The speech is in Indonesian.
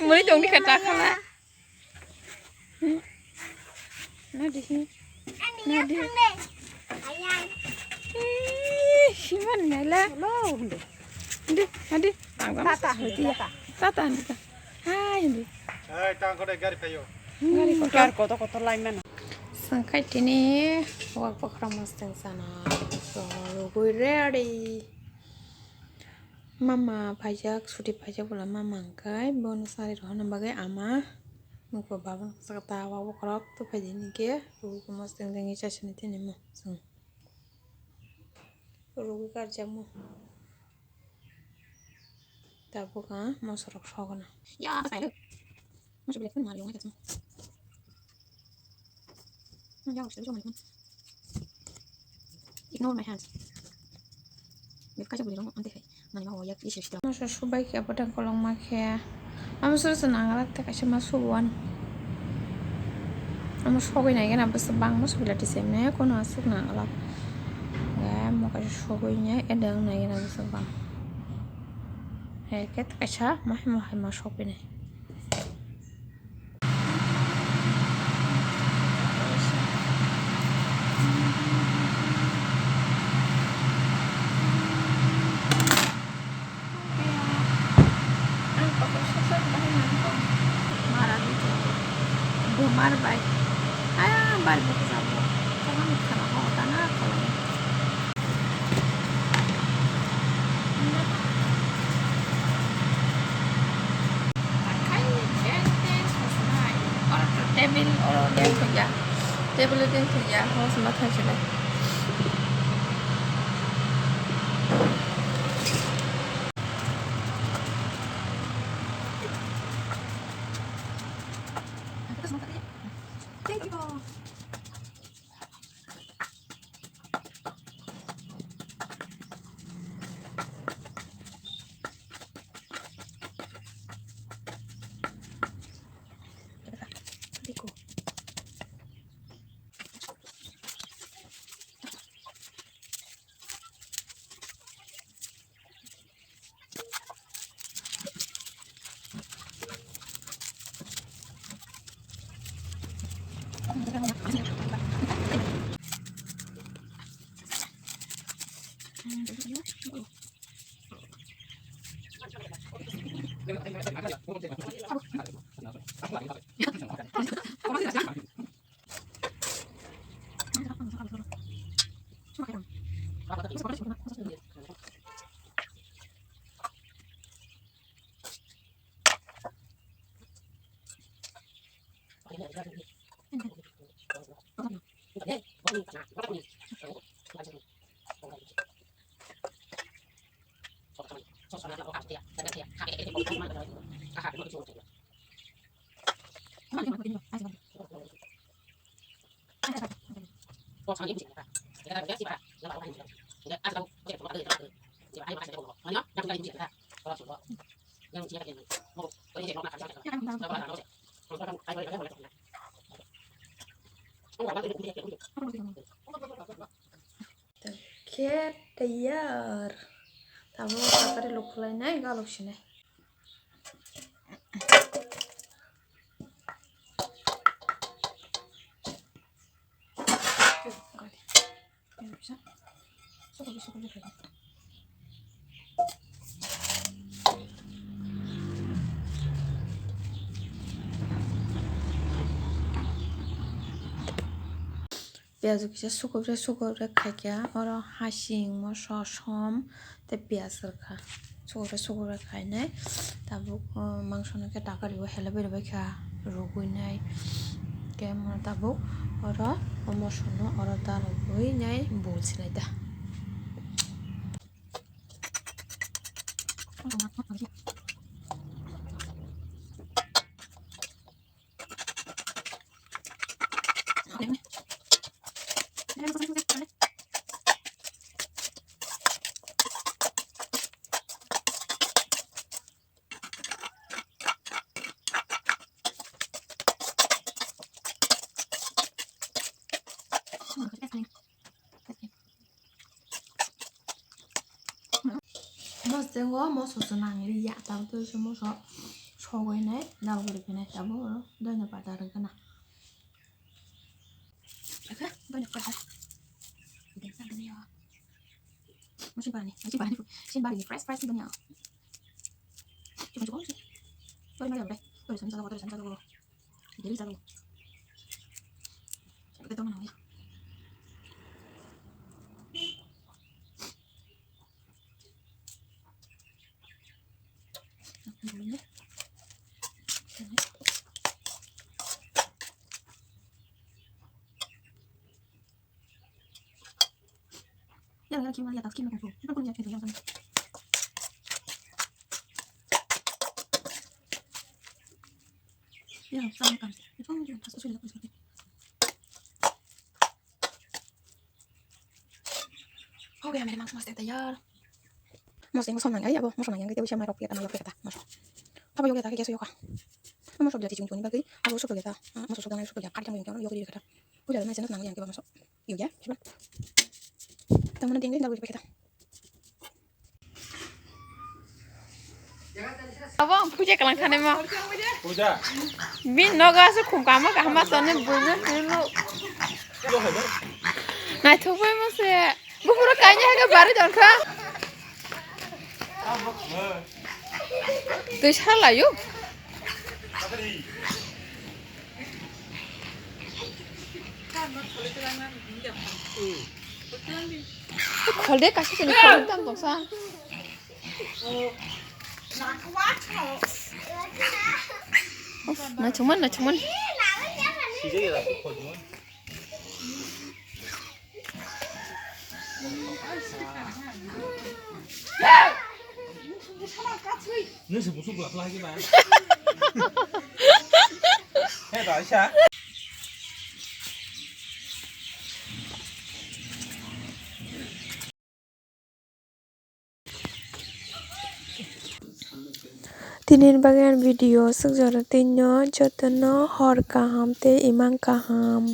mới trồng đi khát ta khát lá nó đi nó đi Siman này là đi đi tata tata đi hai đi tang ko gari payo gari ko Kar koto lain mana? sangkai tini wak pakramas teng sana so gue ready mama pajak sudah pajak bola mama angkai bonus hari rohana bagai ama muka babang sekata wak pakrok tu pajak ni ke gue kemas teng tengi cacan itu nih mo sang gue kerja mo tapi kan mau sorok sorok na ya saya masih beli kan malu nggak sih ya harus coba malu ignore my hands Mereka boleh dong nanti nanya mau ya isu sudah masuk subai ke apa dan kolong makia kamu sudah senang lah tak kasih masukan kamu suka ini kan apa sebang masuk bila di sini aku nasuk nak lah ya mau kasih sukunya edang naik apa sebang kita kasih mau masuk ini Bumar baik, balik ke sana. Kalau nggak kalau mau tanah kalau table dia kerja, harus makan juga. Thank you. Ket tayar. Tahu apa di lokal ini galak sini. प्याज के सुगोरे खाइया और हासिंग मसा सम ते प्याज रखा सुगोरे खाइनाय ताबो मांसनके टाकारिबो हेला बेरबाय खा रुगुइनाय के मन ताबो और मसनो और दाल गुइनाय बोलसिनाय दा 쟁거 뭐 소스낭 리야 다부터 좀 서. 서고이네 나오고 이렇게네 다보 너네 바다르구나 그래 너네 바다 이게 상관이야 무슨 바니 신발이 프레스 뭐냐 좀 주고 싶지 너네 말이야 그래 너네 잠자고 내일 자고 그때 동안 나오냐 모르네 야, 기분이 다 스킨 먹고 이런 거 이렇게 되는 거. 야, 싸니까. 처음 좀 다섯 소리 듣고 있어. 오케이, मेरे मांग मस्त है यार. मस्त है मुझे समझ नहीं आया वो मुझे नहीं आया कि मैं रोक ना रोक था मुझे. अब योगी था कि कैसे योगा. मुझे सब जाती चुन चुन बाकी अब वो सब योगी था. मुझे सब दाने सब योगी काट के योगी योगी दिखता. वो ज्यादा मैं सेंस ना योगी मुझे योगी है. चलो. तब मैंने देंगे ना कुछ बाकी था. Abang, puja kalang kane ma. Puja. Bin noga se khum kama ka hama sane buju pilu. Nai thobai ma se. Bufuro kanya ha ga bari don kha. Tu shala yu. Khol de ka se ni khol dam dong sa. Nói chúng mình Nước sử dụng bạc lại cái mà. Thế tại sao? Tinin bagian video sejarah tinyo jotono hor kaham te imang kaham.